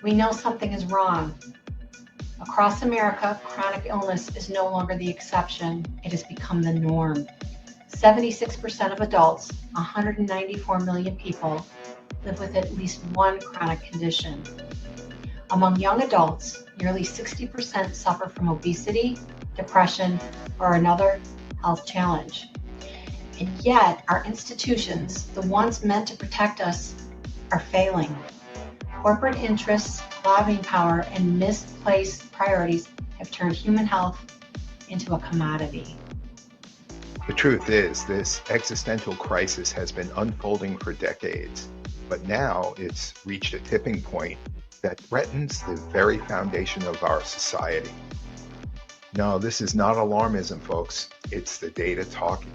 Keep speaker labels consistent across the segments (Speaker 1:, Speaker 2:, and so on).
Speaker 1: we know something is wrong. Across America, chronic illness is no longer the exception. It has become the norm. 76% of adults, 194 million people, live with at least one chronic condition. Among young adults, nearly 60% suffer from obesity, depression, or another health challenge. And yet, our institutions, the ones meant to protect us, are failing. Corporate interests, lobbying power, and misplaced priorities have turned human health into a commodity.
Speaker 2: The truth is, this existential crisis has been unfolding for decades, but now it's reached a tipping point that threatens the very foundation of our society. No, this is not alarmism, folks. It's the data talking.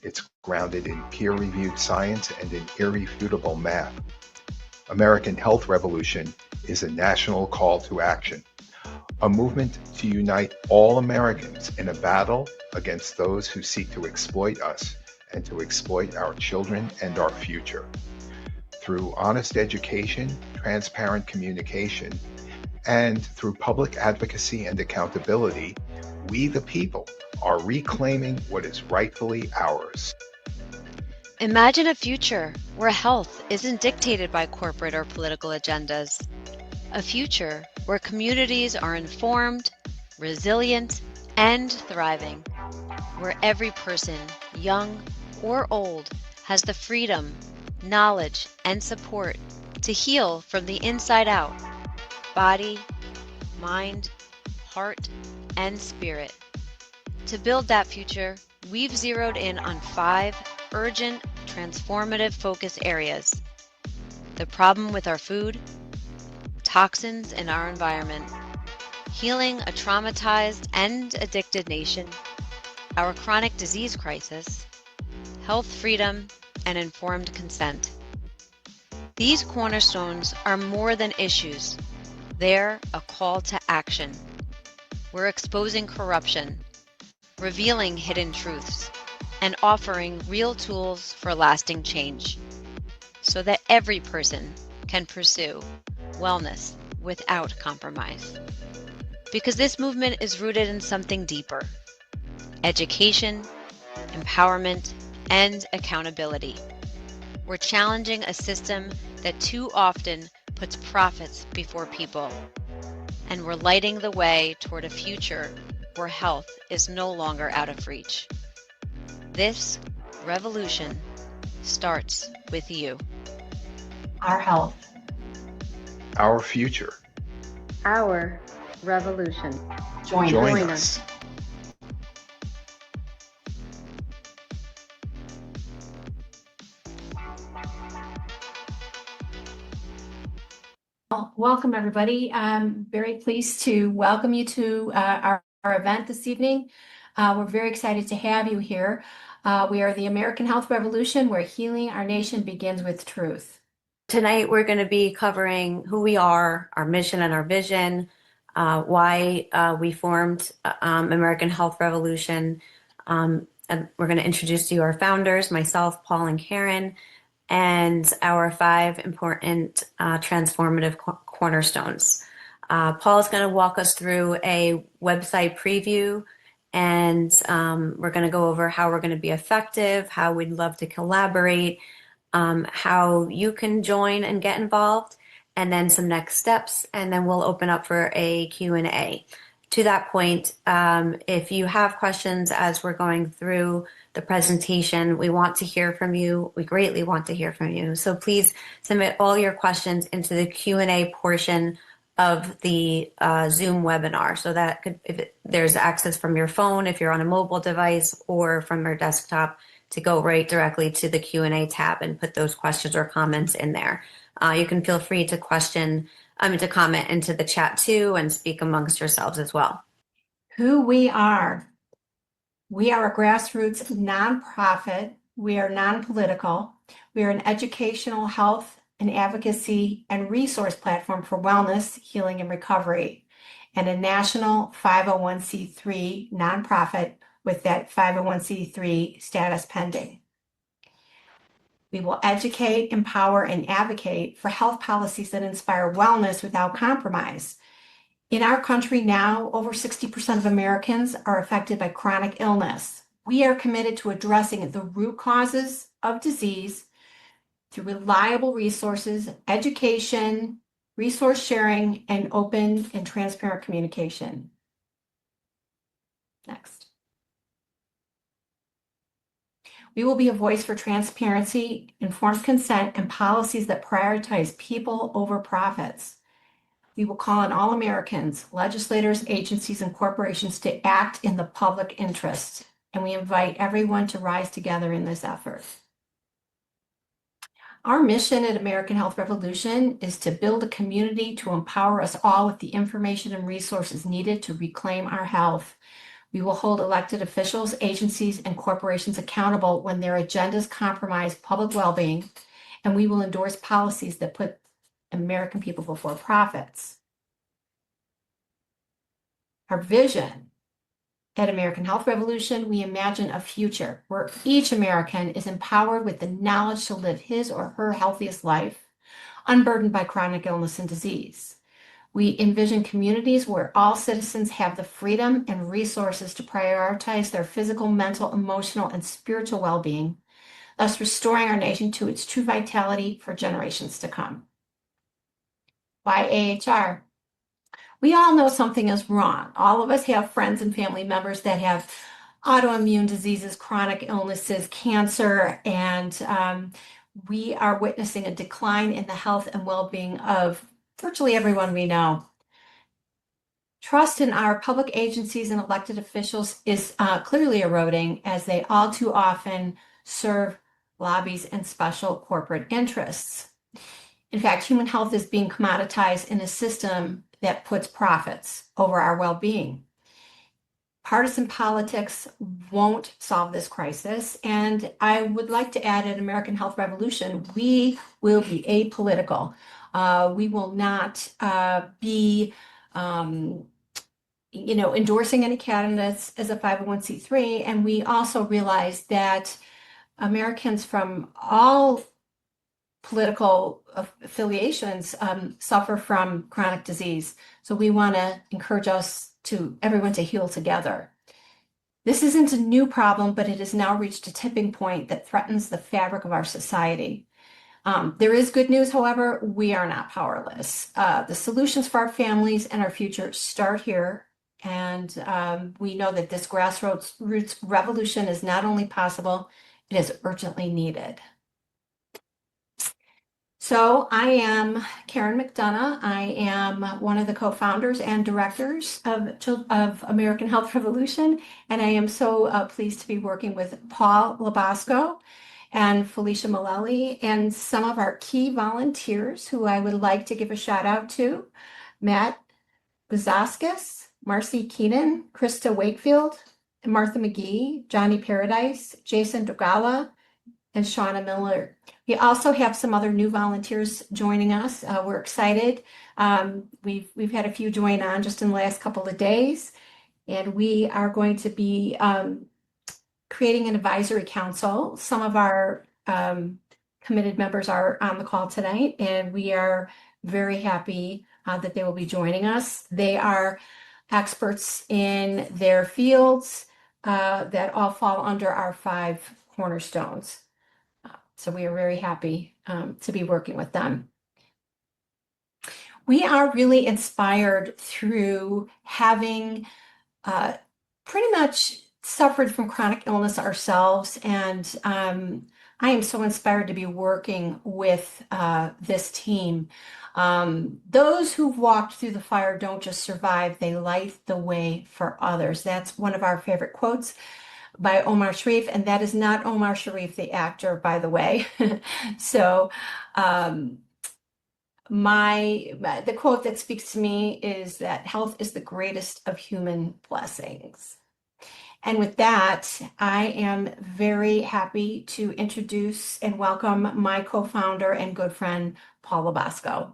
Speaker 2: It's grounded in peer-reviewed science and in irrefutable math. American Health Revolution is a national call to action, a movement to unite all Americans in a battle against those who seek to exploit us and to exploit our children and our future. Through honest education, transparent communication, and through public advocacy and accountability, we the people are reclaiming what is rightfully ours.
Speaker 3: Imagine a future where health isn't dictated by corporate or political agendas. A future where communities are informed, resilient, and thriving. Where every person, young or old, has the freedom, knowledge, and support to heal from the inside out. Body, mind, heart, and spirit. To build that future, we've zeroed in on 5 urgent, transformative focus areas. The problem with our food, toxins in our environment, healing a traumatized and addicted nation, our chronic disease crisis, health freedom, and informed consent. These cornerstones are more than issues. They're a call to action. We're exposing corruption, revealing hidden truths, and offering real tools for lasting change so that every person can pursue wellness without compromise. Because this movement is rooted in something deeper: education, empowerment, and accountability. We're challenging a system that too often puts profits before people. And we're lighting the way toward a future where health is no longer out of reach. This revolution starts with you.
Speaker 1: Our health.
Speaker 2: Our future.
Speaker 4: Our revolution.
Speaker 1: Join
Speaker 2: us.
Speaker 1: Welcome, everybody. I'm very pleased to welcome you to our event this evening. We're very excited to have you here. We are the American Health Revolution, where healing our nation begins with truth.
Speaker 4: Tonight, we're going to be covering who we are, our mission and our vision, why we formed American Health Revolution. And we're going to introduce to you our founders, myself, Paul, and Karen, and our 5 important transformative cornerstones. Paul is going to walk us through a website preview, and we're going to go over how we're going to be effective, how we'd love to collaborate, how you can join and get involved, and then some next steps, and then we'll open up for a Q&A. To that point, if you have questions as we're going through the presentation, we want to hear from you. We greatly want to hear from you. So please submit all your questions into the Q&A portion of the Zoom webinar, so that there's access from your phone if you're on a mobile device, or from your desktop, to go right directly to the Q&A tab and put those questions or comments in there. You can feel free to comment into the chat too, and speak amongst yourselves as well.
Speaker 1: Who we are. We are a grassroots nonprofit. We are non-political. We are an educational, health, and advocacy and resource platform for wellness, healing, and recovery, and a national 501c3 nonprofit with that 501c3 status pending.
Speaker 5: We will educate, empower, and advocate for health policies that inspire wellness without compromise. In our country now, over 60% of Americans are affected by chronic illness. We are committed to addressing the root causes of disease through reliable resources, education, resource sharing, and open and transparent communication. Next. We will be a voice for transparency, informed consent, and policies that prioritize people over profits. We will call on all Americans, legislators, agencies, and corporations to act in the public interest, and we invite everyone to rise together in this effort. Our mission at American Health Revolution is to build a community to empower us all with the information and resources needed to reclaim our health. We will hold elected officials, agencies, and corporations accountable when their agendas compromise public well-being, and we will endorse policies that put American people before profits. Our vision at American Health Revolution, we imagine a future where each American is empowered with the knowledge to live his or her healthiest life, unburdened by chronic illness and disease. We envision communities where all citizens have the freedom and resources to prioritize their physical, mental, emotional, and spiritual well-being, thus restoring our nation to its true vitality for generations to come. Why AHR? We all know something is wrong. All of us have friends and family members that have autoimmune diseases, chronic illnesses, cancer, and we are witnessing a decline in the health and well-being of virtually everyone we know. Trust in our public agencies and elected officials is clearly eroding as they all too often serve lobbies and special corporate interests. In fact, human health is being commoditized in a system that puts profits over our well-being. Partisan politics won't solve this crisis, and I would like to add at American Health Revolution, we will be apolitical. We will not be endorsing any candidates as a 501c3, and we also realize that Americans from all political affiliations suffer from chronic disease. So we want to encourage everyone to heal together. This isn't a new problem, but it has now reached a tipping point that threatens the fabric of our society. There is good news, however, we are not powerless. The solutions for our families and our future start here. And we know that this grassroots revolution is not only possible, it is urgently needed. So I am Karen McDonough. I am one of the co-founders and directors of American Health Revolution, and I am so pleased to be working with Paul Lobosco and Felicia Milelli and some of our key volunteers who I would like to give a shout out to: Matt Bazaskis, Marcy Keenan, Krista Wakefield, Martha McGee, Johnny Paradise, Jason Dogala, and Shauna Miller. We also have some other new volunteers joining us. We're excited. We've had a few join on just in the last couple of days, and we are going to be creating an advisory council. Some of our committed members are on the call tonight, and we are very happy that they will be joining us. They are experts in their fields that all fall under our 5 cornerstones. So we are very happy to be working with them. We are really inspired through having pretty much suffered from chronic illness ourselves, and I am so inspired to be working with this team. Those who've walked through the fire don't just survive, they light the way for others. That's one of our favorite quotes by Omar Sharif, and that is not Omar Sharif, the actor, by the way. So the quote that speaks to me is that health is the greatest of human blessings. And with that, I am very happy to introduce and welcome my co-founder and good friend, Paul Lobosco.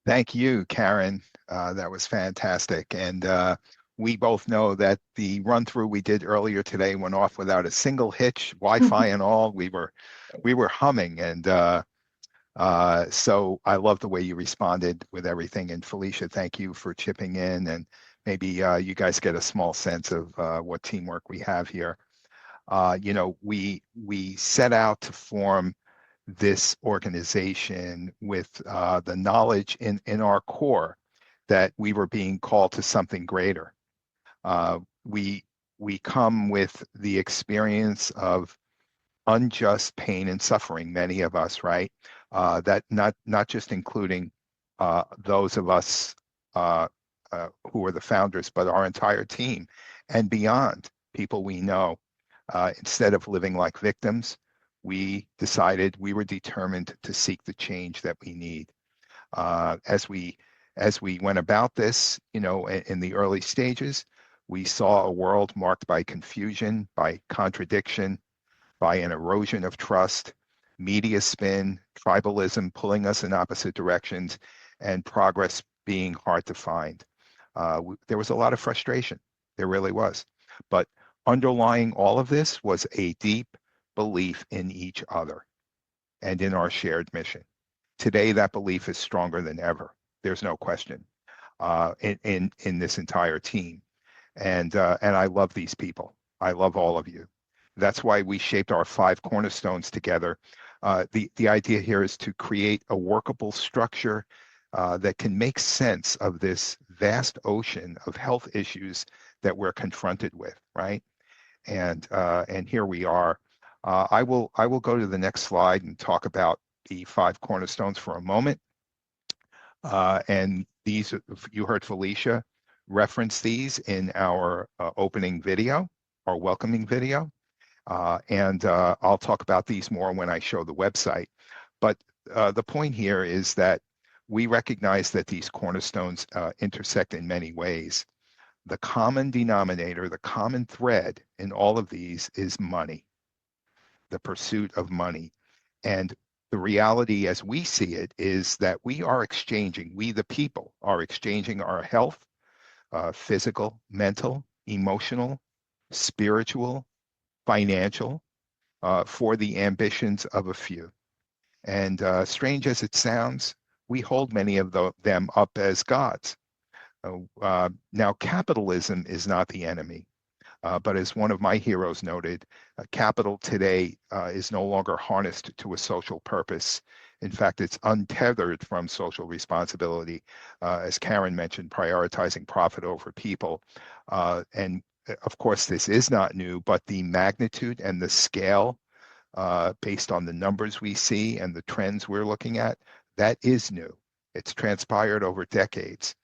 Speaker 2: Thank you, Karen. That was fantastic. And we both know that the run through we did earlier today went off without a single hitch, Wi-Fi and all. We were humming, and so I love the way you responded with everything. And Felicia, thank you for chipping in, and maybe you guys get a small sense of what teamwork we have here. We set out to form this organization with the knowledge in our core that we were being called to something greater. We come with the experience of unjust pain and suffering, many of us, right? That not just including those of us who are the founders, but our entire team and beyond, people we know. Instead of living like victims, we decided we were determined to seek the change that we need. As we went about this, in the early stages, we saw a world marked by confusion, by contradiction, by an erosion of trust, media spin, tribalism pulling us in opposite directions, and progress being hard to find. There was a lot of frustration. There really was. But underlying all of this was a deep belief in each other and in our shared mission. Today, that belief is stronger than ever. There's no question in this entire team. And I love these people. I love all of you. That's why we shaped our 5 cornerstones together. The idea here is to create a workable structure that can make sense of this vast ocean of health issues that we're confronted with, right? And here we are. I will go to the next slide and talk about the 5 cornerstones for a moment. And these, you heard Felicia reference these in our opening video, our welcoming video. And I'll talk about these more when I show the website. But the point here is that we recognize that these cornerstones intersect in many ways. The common denominator, the common thread in all of these is money, the pursuit of money. And the reality as we see it is that we are exchanging, we the people are exchanging our health, physical, mental, emotional, spiritual, financial, for the ambitions of a few. And strange as it sounds, we hold many of them up as gods. Now, capitalism is not the enemy, but as one of my heroes noted, capital today is no longer harnessed to a social purpose. In fact, it's untethered from social responsibility, as Karen mentioned, prioritizing profit over people. And of course, this is not new, but the magnitude and the scale, based on the numbers we see and the trends we're looking at, that is new. It's transpired over decades.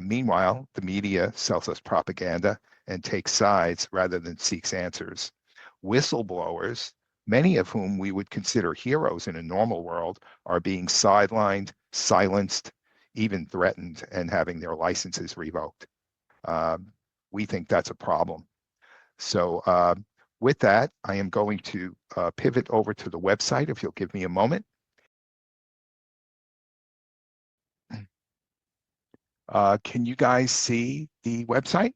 Speaker 2: Meanwhile, the media sells us propaganda and takes sides rather than seeks answers. Whistleblowers, many of whom we would consider heroes in a normal world, are being sidelined, silenced, even threatened, and having their licenses revoked. We think that's a problem. So with that, I am going to pivot over to the website, if you'll give me a moment. Can you guys see the website?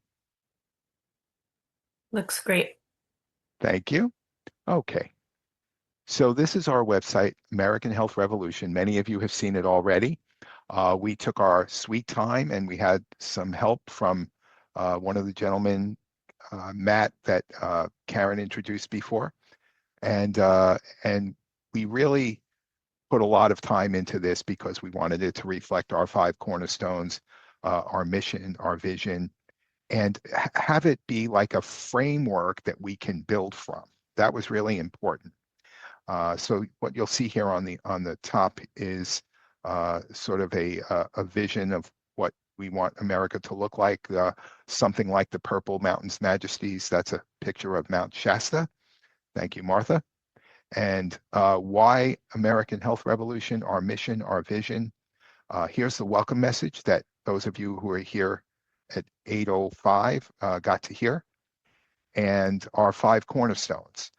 Speaker 4: Looks great.
Speaker 2: Thank you. Okay. So this is our website, American Health Revolution. Many of you have seen it already. We took our sweet time and we had some help from one of the gentlemen, Matt, that Karen introduced before. And we really put a lot of time into this because we wanted it to reflect our 5 cornerstones, our mission, our vision, and have it be like a framework that we can build from. That was really important. So what you'll see here on the top is sort of a vision of what we want America to look like, something like the Purple Mountains Majesties. That's a picture of Mount Shasta. Thank you, Martha. And why American Health Revolution, our mission, our vision. Here's the welcome message that those of you who are here at 8:05 got to hear. And our 5 cornerstones,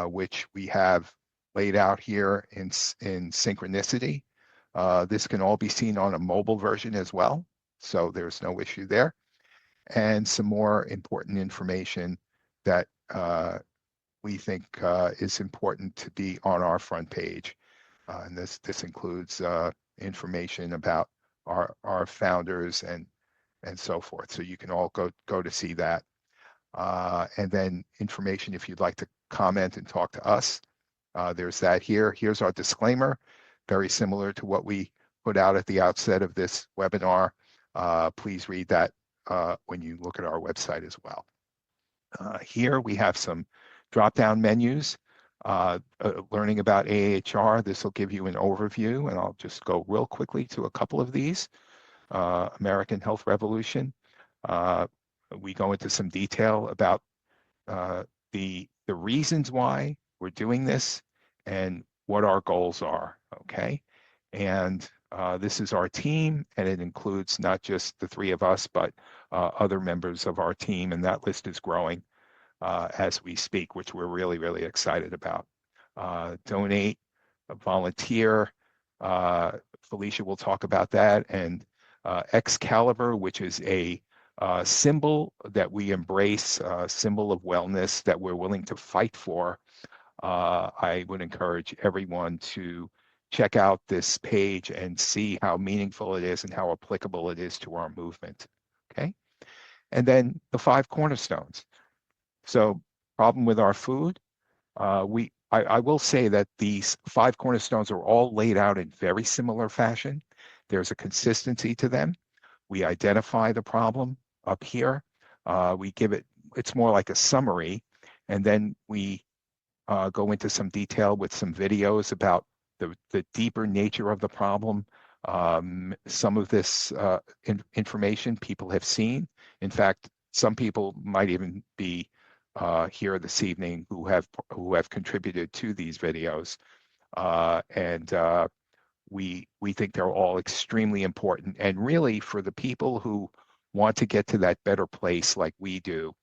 Speaker 2: which we have laid out here in synchronicity. This can all be seen on a mobile version as well, so there's no issue there. and some more important information that we think is important to be on our front page. And this includes information about our founders and so forth. So you can all go to see that. And then information if you'd like to comment and talk to us. There's that here. Here's our disclaimer, very similar to what we put out at the outset of this webinar. Please read that when you look at our website as well. Here we have some drop-down menus. Learning about AHR, this will give you an overview, and I'll just go real quickly to a couple of these. American Health Revolution. We go into some detail about the reasons why we're doing this and what our goals are, okay? And this is our team, and it includes not just the three of us, but other members of our team, and that list is growing as we speak, which we're really, really excited about. Donate, volunteer, Felicia will talk about that, and Excalibur, which is a symbol that we embrace, a symbol of wellness that we're willing to fight for. I would encourage everyone to check out this page and see how meaningful it is and how applicable it is to our movement, okay? And then the 5 cornerstones. So, problem with our food, I will say that these 5 cornerstones are all laid out in very similar fashion. There's a consistency to them. We identify the problem up here. We give it, it's more like a summary, and then we go into some detail with some videos about the deeper nature of the problem. Some of this information people have seen. In fact, some people might even be here this evening who have contributed to these videos, and we think they're all extremely important. And really, for the people who want to get to that better place like we do,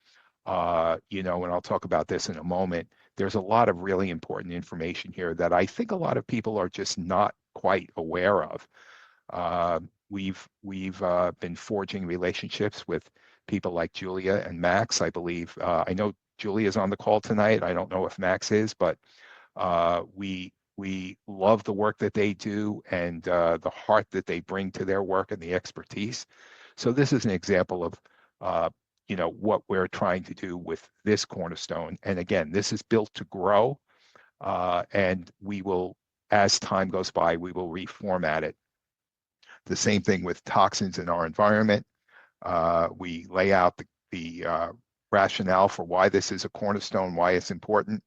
Speaker 2: you know, and I'll talk about this in a moment, there's a lot of really important information here that I think a lot of people are just not quite aware of. We've been forging relationships with people like Julia and Max, I believe. I know Julia's on the call tonight. I don't know if Max is, but we love the work that they do and the heart that they bring to their work and the expertise. So this is an example of you know, what we're trying to do with this cornerstone. And again, this is built to grow, and we will, as time goes by, we will reformat it. The same thing with toxins in our environment. We lay out the rationale for why this is a cornerstone, why it's important,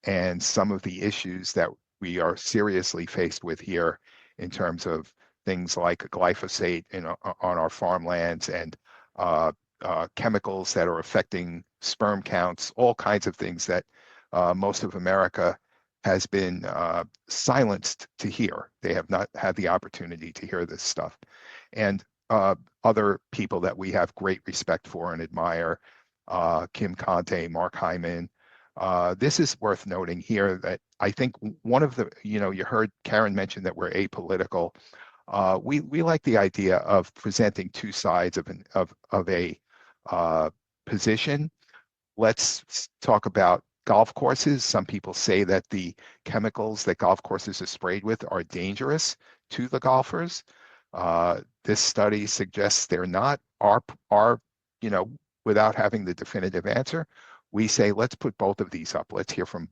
Speaker 2: and some of the issues that we are seriously faced with here in terms of things like glyphosate on our farmlands and chemicals that are affecting sperm counts, all kinds of things that most of America has been silenced to hear. They have not had the opportunity to hear this stuff. And other people that we have great respect for and admire, Kim Conte, Mark Hyman. This is worth noting here that I think one of the, you know, you heard Karen mention that we're apolitical. We like the idea of presenting two sides of a position. Let's talk about golf courses. Some people say that the chemicals that golf courses are sprayed with are dangerous to the golfers. This study suggests they're not. Our, you know, without having the definitive answer, we say let's put both of these up. Let's hear from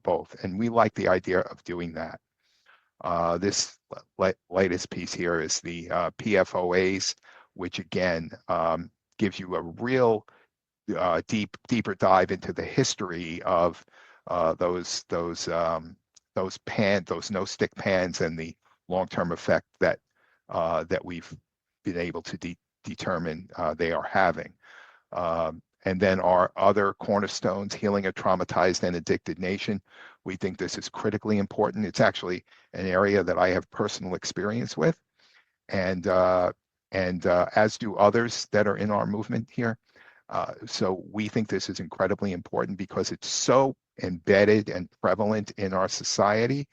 Speaker 2: both, and we like the idea of doing that. This latest piece here is the PFOAs, which again gives you a real deeper dive into the history of those no-stick pans and the long-term effect that we've been able to determine they are having. And then our other cornerstones, healing a traumatized and addicted nation. We think this is critically important. It's actually an area that I have personal experience with, and as do others that are in our movement here. So we think this is incredibly important because it's so embedded and prevalent in our society.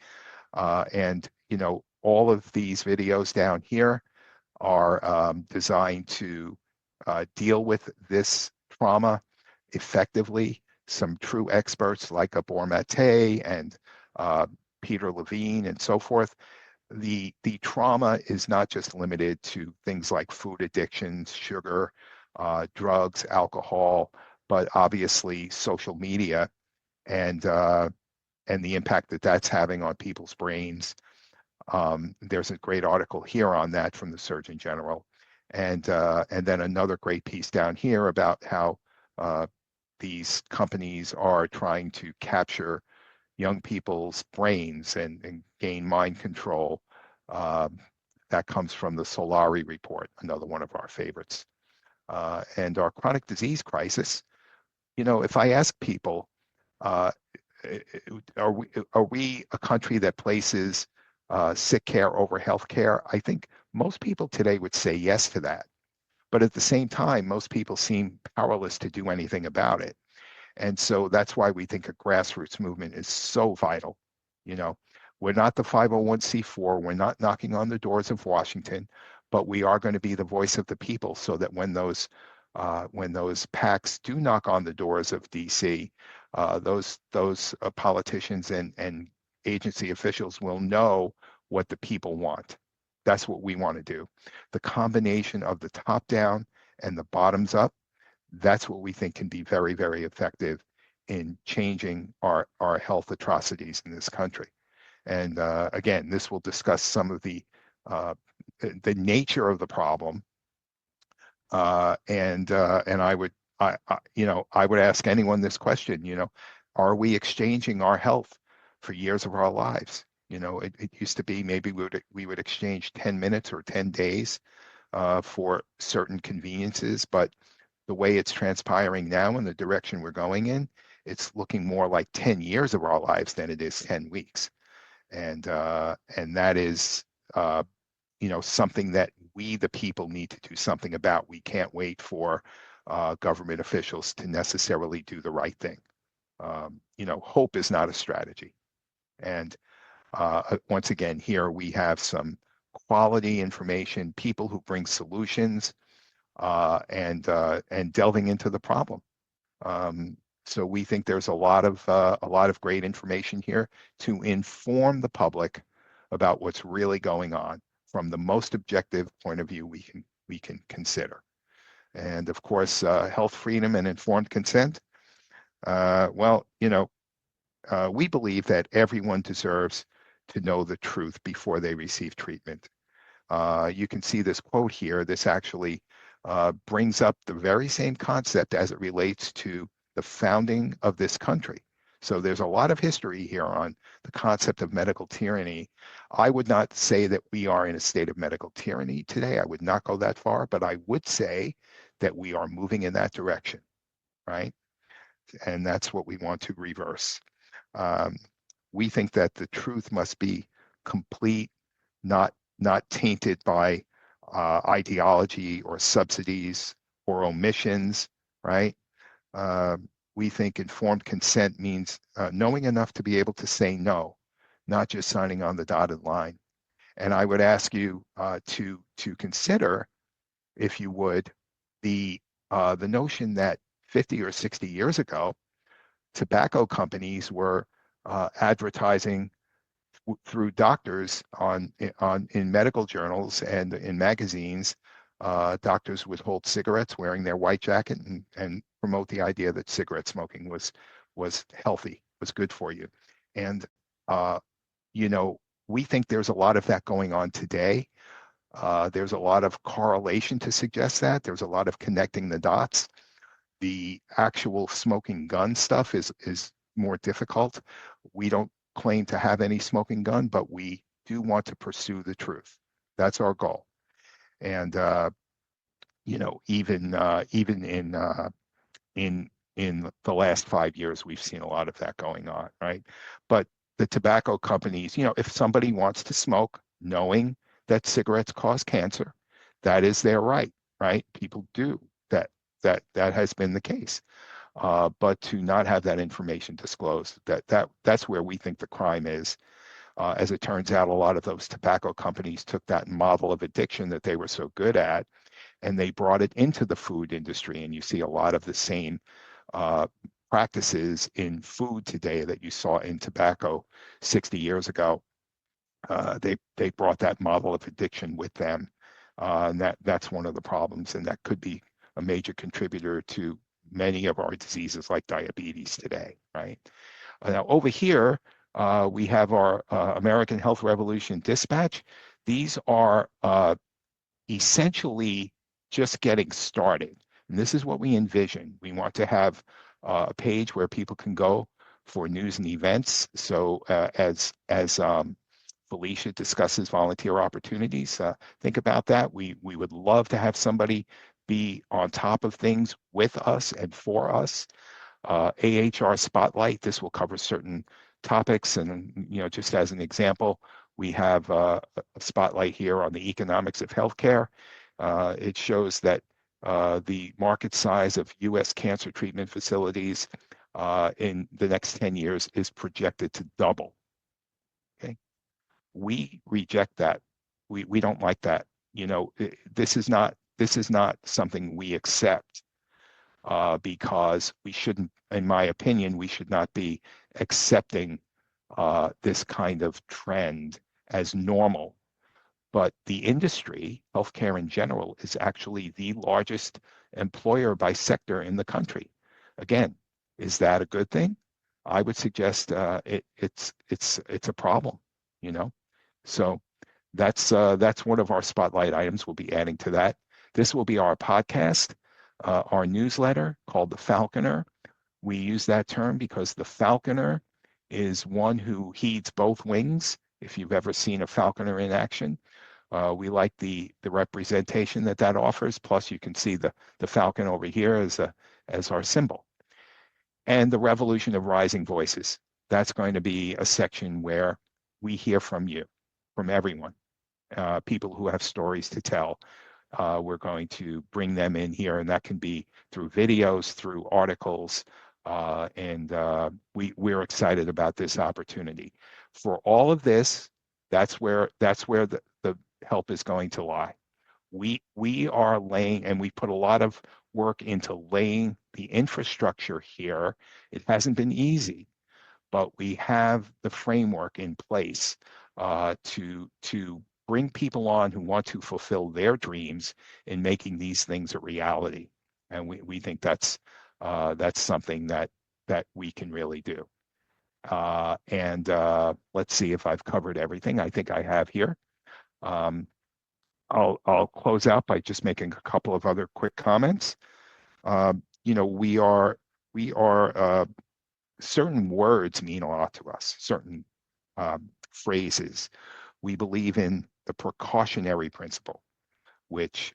Speaker 2: And, you know, all of these videos down here are designed to deal with this trauma effectively. Some true experts like Gabor Mate and Peter Levine and so forth. The trauma is not just limited to things like food addictions, sugar, drugs, alcohol, but obviously social media and the impact that that's having on people's brains. There's a great article here on that from the Surgeon General, and then another great piece down here about how these companies are trying to capture young people's brains and gain mind control. That comes from the Solari report, another one of our favorites. And our chronic disease crisis, if I ask people, are we a country that places sick care over health care? I think most people today would say yes to that. But at the same time, most people seem powerless to do anything about it. And so that's why we think a grassroots movement is so vital. We're not the 501c4, we're not knocking on the doors of Washington, but we are going to be the voice of the people so that when those PACs do knock on the doors of DC, those politicians and agency officials will know what the people want. That's what we want to do. The combination of the top down and the bottoms up, that's what we think can be very, very effective in changing our health atrocities in this country. And again, this will discuss some of the nature of the problem. And I would ask anyone this question, are we exchanging our health for years of our lives? It used to be maybe we would exchange 10 minutes or 10 days for certain conveniences, but the way it's transpiring now and the direction we're going in, it's looking more like 10 years of our lives than it is 10 weeks. And that is, something that we, the people, need to do something about. We can't wait for government officials to necessarily do the right thing. Hope is not a strategy. And once again, here we have some quality information, people who bring solutions, and delving into the problem. So we think there's a lot of great information here to inform the public about what's really going on from the most objective point of view we can consider. And of course, health freedom and informed consent. We believe that everyone deserves to know the truth before they receive treatment. You can see this quote here. This actually brings up the very same concept as it relates to the founding of this country. So there's a lot of history here on the concept of medical tyranny. I would not say that we are in a state of medical tyranny today. I would not go that far, but I would say that we are moving in that direction, right? And that's what we want to reverse. We think that the truth must be complete, not tainted by ideology or subsidies or omissions, right? We think informed consent means knowing enough to be able to say no, not just signing on the dotted line. And I would ask you to consider, if you would, the notion that 50 or 60 years ago, tobacco companies were advertising through doctors in medical journals and in magazines. Doctors would hold cigarettes wearing their white jacket and promote the idea that cigarette smoking was healthy, was good for you. And we think there's a lot of that going on today. There's a lot of correlation to suggest that. There's a lot of connecting the dots. The actual smoking gun stuff is more difficult. We don't claim to have any smoking gun, but we do want to pursue the truth. That's our goal. And even in the last 5 years, we've seen a lot of that going on, right? But the tobacco companies, if somebody wants to smoke, knowing that cigarettes cause cancer, that is their right? People do that. That has been the case. But to not have that information disclosed, that's where we think the crime is. As it turns out, a lot of those tobacco companies took that model of addiction that they were so good at and they brought it into the food industry. And you see a lot of the same practices in food today that you saw in tobacco 60 years ago. They brought that model of addiction with them, and that's one of the problems, and that could be a major contributor to many of our diseases like diabetes today, right? Now over here, we have our American Health Revolution Dispatch. These are essentially just getting started. And this is what we envision. We want to have a page where people can go for news and events. So as Felicia discusses volunteer opportunities, think about that. We would love to have somebody be on top of things with us and for us. AHR Spotlight, this will cover certain topics. And, just as an example, we have a spotlight here on the economics of healthcare. It shows that the market size of U.S. cancer treatment facilities in the next 10 years is projected to double. Okay, we reject that. We don't like that. This is not something we accept. Because we shouldn't, in my opinion, we should not be accepting this kind of trend as normal. But the industry, healthcare in general, is actually the largest employer by sector in the country. Again, is that a good thing? I would suggest it's a problem. So that's one of our spotlight items. We'll be adding to that. This will be our podcast. Our newsletter called The Falconer. We use that term because the falconer is one who heeds both wings. If you've ever seen a falconer in action, we like the representation that offers. Plus, you can see the falcon over here as our symbol. And the revolution of rising voices. That's going to be a section where we hear from you, from everyone, people who have stories to tell. We're going to bring them in here, and that can be through videos, through articles, and we're excited about this opportunity. For all of this, that's where the help is going to lie. We are laying, and we put a lot of work into laying the infrastructure here. It hasn't been easy, but we have the framework in place to bring people on who want to fulfill their dreams in making these things a reality. And we think that's something that we can really do. And let's see if I've covered everything. I think I have here. I'll close out by just making a couple of other quick comments. We are certain words mean a lot to us, certain phrases. We believe in the precautionary principle, which,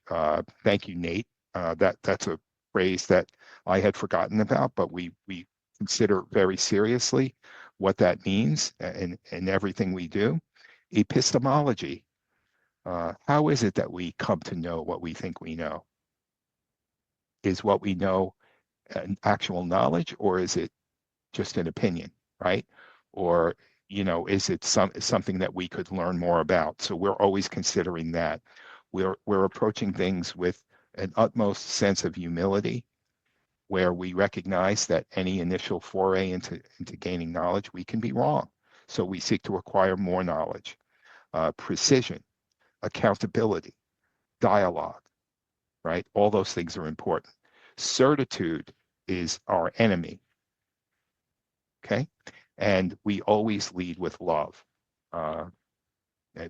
Speaker 2: thank you, Nate. That's a phrase that I had forgotten about, but we consider very seriously what that means in everything we do. Epistemology. How is it that we come to know what we think we know? Is what we know an actual knowledge, or is it just an opinion, right? Or is it something that we could learn more about? So we're always considering that. We're approaching things with an utmost sense of humility, where we recognize that any initial foray into gaining knowledge, we can be wrong. So we seek to acquire more knowledge. Precision, accountability, dialogue, right? All those things are important. Certitude is our enemy, okay? And we always lead with love.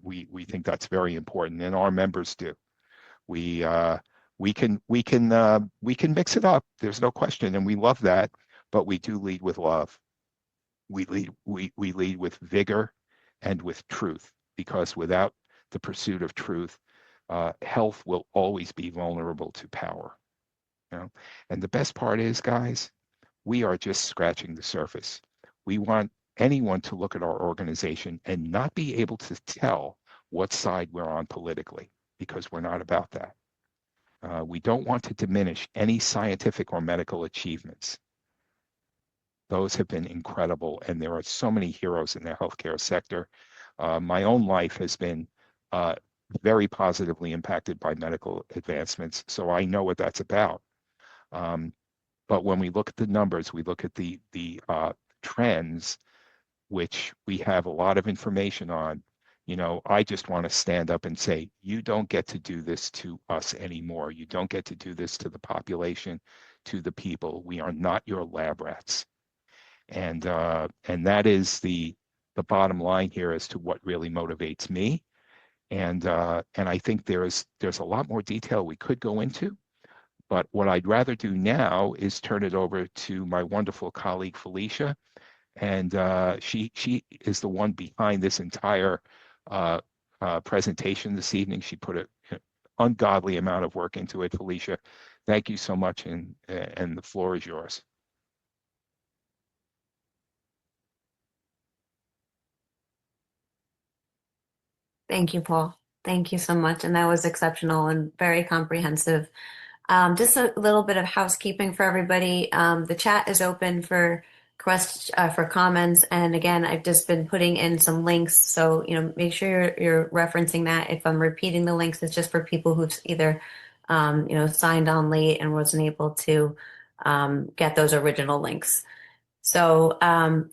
Speaker 2: We think that's very important, and our members do. We can mix it up. There's no question, and we love that. But we do lead with love. We lead with vigor and with truth, because without the pursuit of truth, health will always be vulnerable to power. And the best part is, guys, we are just scratching the surface. We want anyone to look at our organization and not be able to tell what side we're on politically, because we're not about that. We don't want to diminish any scientific or medical achievements. Those have been incredible, and there are so many heroes in the healthcare sector. My own life has been very positively impacted by medical advancements. So I know what that's about. But when we look at the numbers, we look at the trends, which we have a lot of information on. I just want to stand up and say, you don't get to do this to us anymore. You don't get to do this to the population, to the people. We are not your lab rats. And that is the bottom line here as to what really motivates me. And I think there's a lot more detail we could go into. But what I'd rather do now is turn it over to my wonderful colleague, Felicia. And she is the one behind this entire presentation this evening. She put an ungodly amount of work into it. Felicia, thank you so much, and the floor is yours.
Speaker 4: Thank you, Paul. Thank you so much. And that was exceptional and very comprehensive. Just a little bit of housekeeping for everybody. The chat is open for comments. And again, I've just been putting in some links. So, make sure you're referencing that. If I'm repeating the links, it's just for people who've either, signed on late and wasn't able to get those original links. So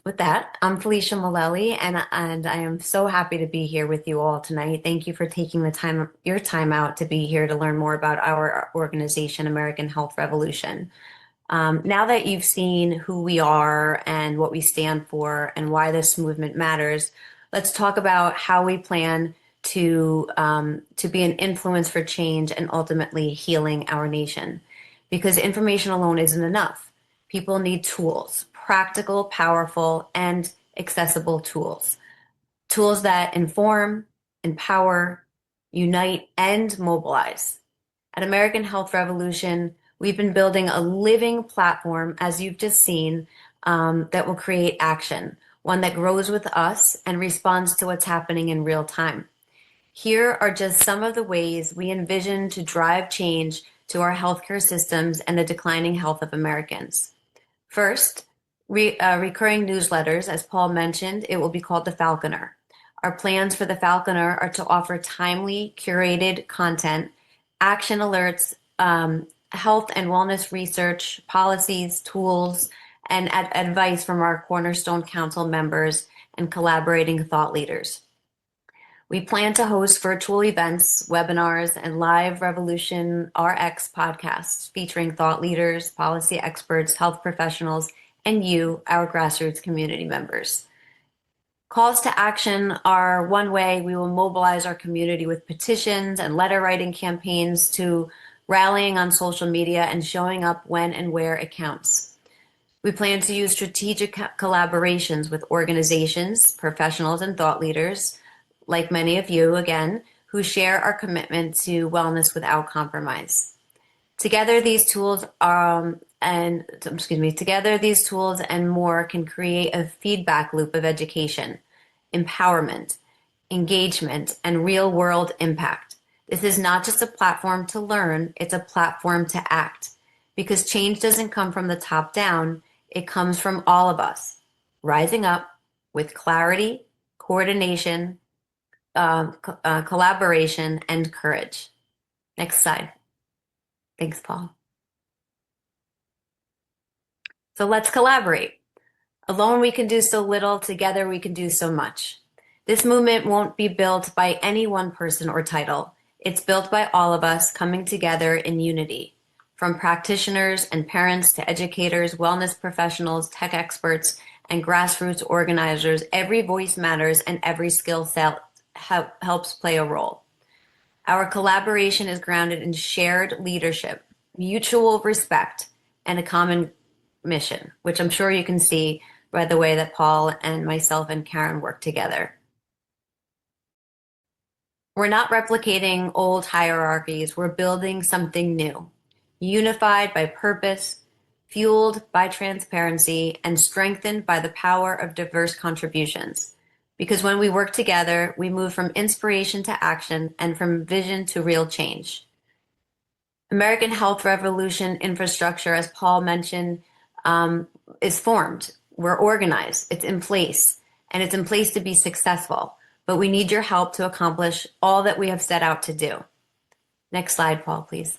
Speaker 4: with that, I'm Felicia Milelli, and I am so happy to be here with you all tonight. Thank you for taking your time out to be here to learn more about our organization, American Health Revolution. Now that you've seen who we are and what we stand for and why this movement matters, let's talk about how we plan to be an influence for change and ultimately healing our nation. Because information alone isn't enough. People need tools. Practical, powerful, and accessible tools. Tools that inform, empower, unite, and mobilize. At American Health Revolution, we've been building a living platform, as you've just seen, that will create action, one that grows with us and responds to what's happening in real time. Here are just some of the ways we envision to drive change to our healthcare systems and the declining health of Americans. First, recurring newsletters. As Paul mentioned, it will be called the Falconer. Our plans for the Falconer are to offer timely, curated content, action alerts, health and wellness research, policies, tools, and advice from our Cornerstone Council members and collaborating thought leaders. We plan to host virtual events, webinars, and live Revolution RX podcasts featuring thought leaders, policy experts, health professionals, and you, our grassroots community members. Calls to action are one way we will mobilize our community with petitions and letter writing campaigns to rallying on social media and showing up when and where it counts. We plan to use strategic collaborations with organizations, professionals, and thought leaders, like many of you, again, who share our commitment to wellness without compromise. Together, these tools and more can create a feedback loop of education, empowerment, engagement, and real-world impact. This is not just a platform to learn, it's a platform to act. Because change doesn't come from the top down, it comes from all of us, rising up with clarity, coordination, collaboration, and courage. Next slide. Thanks, Paul. So let's collaborate. Alone we can do so little, together we can do so much. This movement won't be built by any one person or title. It's built by all of us coming together in unity. From practitioners and parents to educators, wellness professionals, tech experts, and grassroots organizers, every voice matters and every skill set helps play a role. Our collaboration is grounded in shared leadership, mutual respect, and a common mission, which I'm sure you can see by the way that Paul and myself and Karen work together. We're not replicating old hierarchies, we're building something new, unified by purpose, fueled by transparency, and strengthened by the power of diverse contributions. Because when we work together, we move from inspiration to action and from vision to real change. American Health Revolution infrastructure, as Paul mentioned, is formed. We're organized. It's in place. And it's in place to be successful. but we need your help to accomplish all that we have set out to do. Next slide, Paul, please.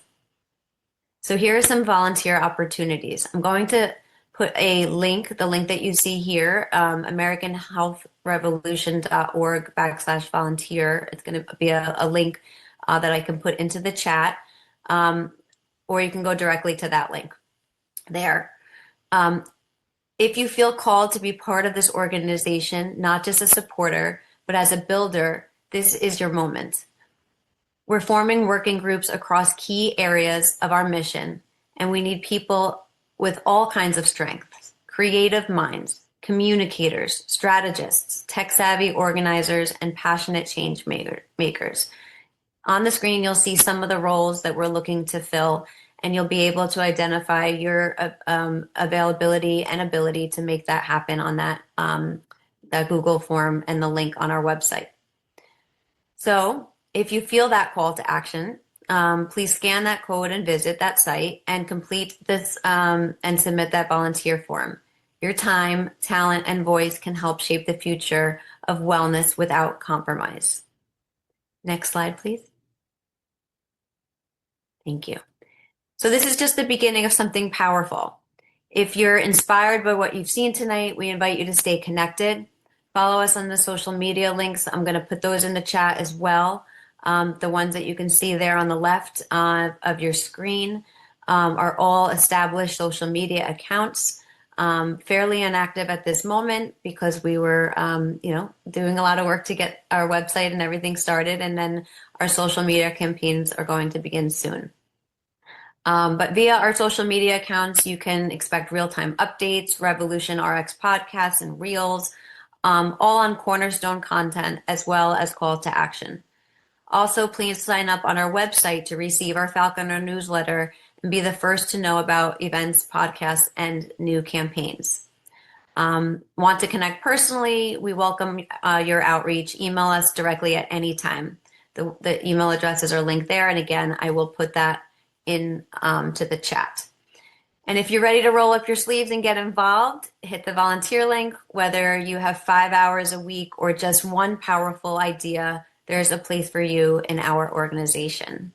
Speaker 4: So here are some volunteer opportunities. I'm going to put a link, the link that you see here, AmericanHealthRevolution.org/volunteer. It's going to be a link that I can put into the chat, or you can go directly to that link there. If you feel called to be part of this organization, not just a supporter, but as a builder, this is your moment. We're forming working groups across key areas of our mission, and we need people with all kinds of strengths, creative minds, communicators, strategists, tech-savvy organizers, and passionate change makers. On the screen, you'll see some of the roles that we're looking to fill, and you'll be able to identify your availability and ability to make that happen on that Google form and the link on our website. So if you feel that call to action, please scan that code and visit that site and complete this and submit that volunteer form. Your time, talent, and voice can help shape the future of wellness without compromise. Next slide, please. Thank you. So this is just the beginning of something powerful. If you're inspired by what you've seen tonight, we invite you to stay connected. Follow us on the social media links. I'm going to put those in the chat as well. The ones that you can see there on the left of your screen are all established social media accounts, fairly inactive at this moment because we were, doing a lot of work to get our website and everything started, and then our social media campaigns are going to begin soon. But via our social media accounts, you can expect real-time updates, Revolution RX podcasts and reels, all on Cornerstone content, as well as call to action. Also, please sign up on our website to receive our Falconer newsletter and be the first to know about events, podcasts, and new campaigns. Want to connect personally? We welcome your outreach. Email us directly at any time. The email addresses are linked there, and again, I will put that in to the chat. And if you're ready to roll up your sleeves and get involved, hit the volunteer link. Whether you have 5 hours a week or just one powerful idea, there's a place for you in our organization.